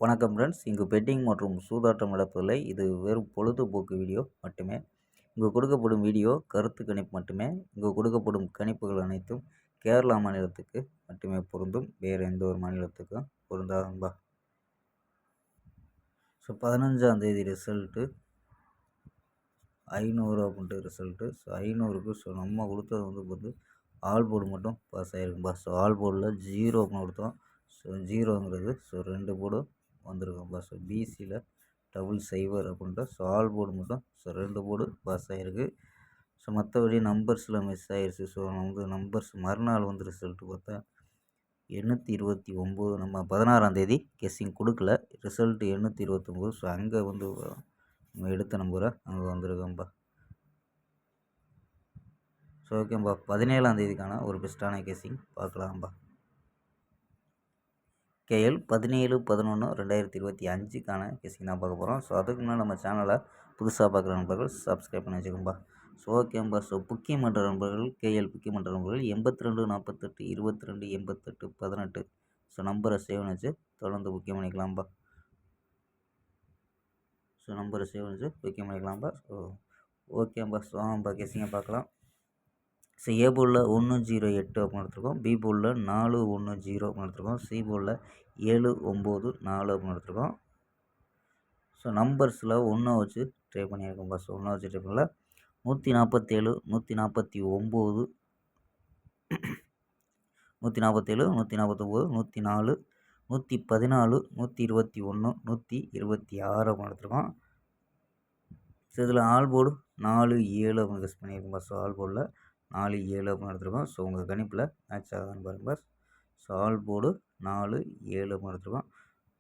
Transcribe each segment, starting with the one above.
வணக்கம் ஃப்ரெண்ட்ஸ். இங்கு பெட்டிங் மற்றும் சூதாட்டம் நடப்பதில்லை. இது வெறும் பொழுதுபோக்கு வீடியோ மட்டுமே. இங்கு கொடுக்கப்படும் வீடியோ கருத்து கணிப்பு மட்டுமே. இங்கு கொடுக்கப்படும் கணிப்புகள் அனைத்தும் கேரளா மாநிலத்துக்கு மட்டுமே பொருந்தும். வேறு எந்த ஒரு மாநிலத்துக்கும் பொருந்தாதும்பா. ஸோ 15ஆம் தேதி ரிசல்ட்டு 500 அப்படின்ட்டு ரிசல்ட்டு. ஸோ 500க்கு ஸோ நம்ம கொடுத்தது வந்து ஆல் போர்டு மட்டும் பாஸ் ஆகிருக்கும்பா. ஸோ ஆல் போர்டில் 0 அப்படின்னு கொடுத்தோம். ஸோ 0ங்கிறது ஸோ 2 போர்டு வந்திருக்கும்பா. ஸோ பிசியில் 000 அப்படின்ட்டு ஸோ ஆல் போர்டு மட்டும் ஸோ 2 போர்டு பாஸ் ஆகிருக்கு. ஸோ மற்றபடி நம்பர்ஸில் மிஸ் ஆகிடுச்சு. ஸோ வந்து நம்பர்ஸ் மறுநாள் வந்து ரிசல்ட்டு பார்த்தா 829. நம்ம 16ஆம் தேதி கெஸ்ஸிங் கொடுக்கல. ரிசல்ட்டு 829. ஸோ அங்கே வந்து நம்ம எடுத்த நம்பரை அங்கே வந்திருக்கோம்பா. ஸோ ஓகேம்பா. 17ஆம் தேதிக்கான ஒரு பெஸ்ட்டான கெஸ்ஸிங் பார்க்கலாம்பா. கேஎல் 17/11/2025க்கான கெஸ்ஸிங் தான் பார்க்க போகிறோம். ஸோ அதுக்கு முன்னாடி நம்ம சேனலை புதுசாக பார்க்குற நண்பர்கள் சப்ஸ்கிரைப் பண்ணி வச்சுக்கோம்பா. ஸோ ஓகேம்பா. ஸோ புக்கிங் பண்ணுற நண்பர்கள் கேஎல் புக்கிங் பண்ணுற நண்பர்கள் 82 48 22 88 18 ஸோ நம்பரை சேவ் பண்ணி வச்சு தொடர்ந்து புக்கிங் பண்ணிக்கலாம்பா. ஸோ நம்பரை சேவ் பண்ணி வச்சு புக்கிங் பண்ணிக்கலாம்பா. ஸோ ஓகேம்பா. ஸோ ஆமாம்பா கெஸ்ஸிங்கை பார்க்கலாம். ஸோ ஏ போர்டில் 108 அப்படின்னு எடுத்துருக்கோம். பி போர்டில் 410 அப்படின்னு எடுத்துருக்கோம். சி போர்டில் 794 அப்படின்னு எடுத்துருக்கோம். ஸோ நம்பர்ஸில் 1 வச்சு ட்ரை பண்ணியிருக்கோம்பா. ஸோ 1 வச்சு ட்ரை பண்ணல. 147 149 147 149 104 114 121 126 அப்படின்னு எடுத்துருக்கோம். ஸோ இதில் ஆல் போர்டு 4 7 அப்படின்னு கெஸ் பண்ணியிருக்கோம்பா. ஸோ ஆல் போர்டில் 4 7 அப்படின்னு எடுத்துருக்கோம். ஸோ உங்கள் கணிப்பில் மேட்ச் ஆகுதான்னு பாருங்கள். ஸோ ஆல் போர்டு 4 7 அப்படின்னு எடுத்துருக்கோம்.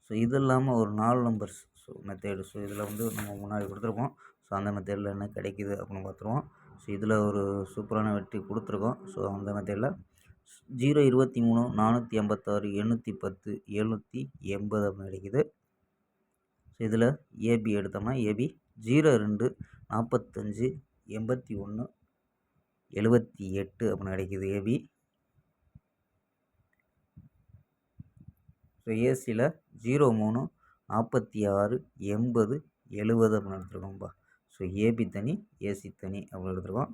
ஸோ இது இல்லாமல் ஒரு 4 நம்பர்ஸ் ஸோ மெத்தேடு. ஸோ இதில் வந்து நம்ம முன்னாடி கொடுத்துருப்போம். ஸோ அந்த மெத்தேடில் என்ன கிடைக்கிது அப்படின்னு பார்த்துருவோம். ஸோ இதில் ஒரு சூப்பரான வெற்றி கொடுத்துருக்கோம். ஸோ அந்த மெத்தேடில் 023 486 810 780 அப்படின்னு கிடைக்கிது. ஸோ இதில் ஏபி எடுத்தோம்னா ஏபி 02 45 81 78 அப்படின்னு கிடைக்கிது ஏபி. ஸோ ஏசியில் 03 46 80 70 அப்படின்னு எடுத்துருக்கோம்ப்பா. ஸோ ஏபி தனி ஏசி தனி அப்படின்னு எடுத்துருக்கோம்.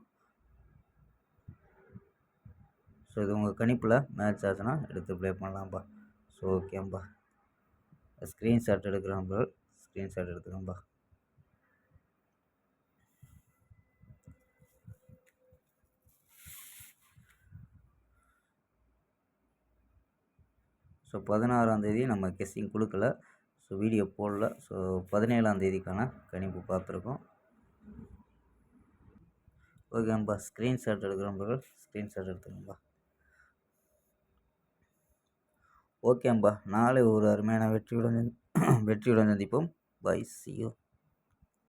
ஸோ இது உங்கள் கணிப்பில் மேட்ச் ஆச்சுன்னா எடுத்து ப்ளே பண்ணலாம்ப்பா. ஸோ ஓகேம்பா. ஸ்க்ரீன்ஷாட் எடுக்கிறோம்பா. ஸ்க்ரீன்ஷாட் எடுத்துக்கோம்பா. ஸோ 16ஆம் தேதி நம்ம கெஸ்ஸிங் கொடுக்கல. ஸோ வீடியோ போடல. ஸோ 17ஆம் தேதிக்கான கணிப்பு பார்த்துருக்கோம். ஓகேம்பா. ஸ்க்ரீன்ஷாட் எடுக்கிறவங்க ஸ்க்ரீன்ஷாட் எடுத்துக்கோம்பா. ஓகேம்பா. நாளை ஒரு அருமையான வெற்றியுடன் சந்திப்போம். Bye, see you.